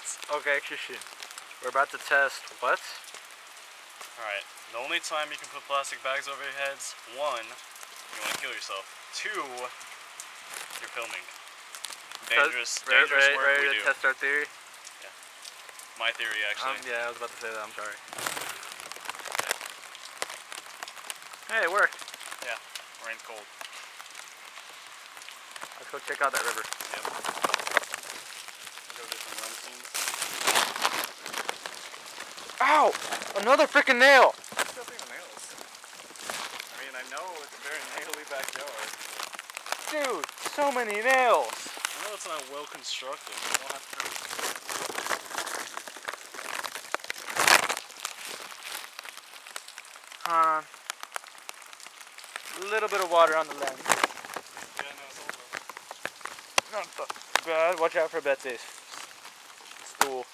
heads. Okay, Christian. We're about to test what? Alright, the only time you can put plastic bags over your heads, 1, you want to kill yourself. 2, you're filming. Dangerous work ready we to do. test our theory? Yeah. My theory, actually. Yeah, I was about to say that, I'm sorry. Hey, it worked. Yeah, rain's cold. Let's go check out that river. Yep. Let's go do some run scenes. Ow! Another freaking nail! Still think of nails. I mean, I know it's a very naily backyard. Dude, so many nails! I know it's not well constructed. You don't have to. A little bit of water on the lens. Yeah, no, it's over. Not that bad. Watch out for Betsy's stool.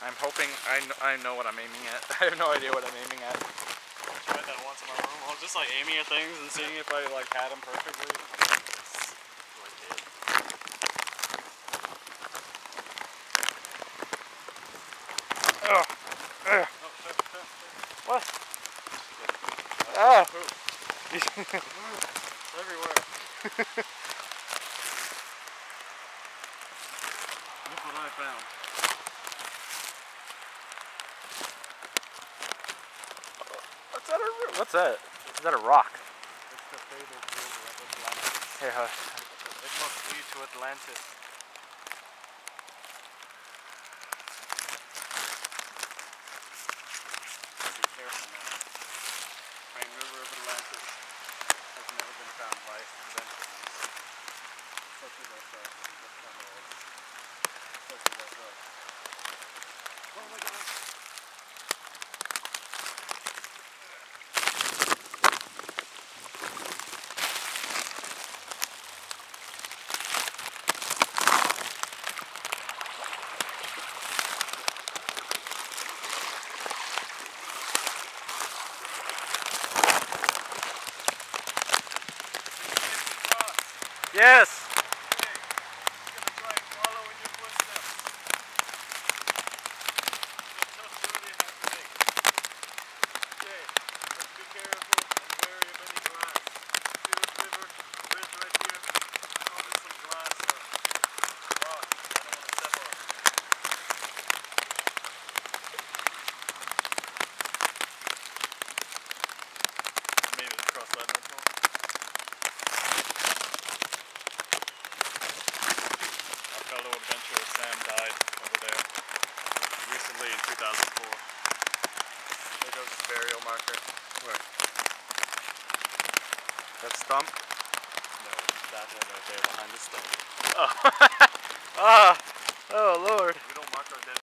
I'm hoping I know what I'm aiming at. I have no idea what I'm aiming at. I tried that once in my room. I was just like aiming at things and seeing if I like had them perfectly. What? Ah! Everywhere. Look what I found. What's that? Is that a rock? It's the fabled river of Atlantis. Here, It must lead to Atlantis. Be careful now. Famed river of Atlantis has never been found by adventurers. Such as ourselves. Such as ourselves. Oh my god! yes! Fellow adventurer Sam died over there recently in 2004. There goes the burial marker. Where? That stump? No, that one right there behind the stone. Oh. Ah! Oh, Lord. We don't mark our dead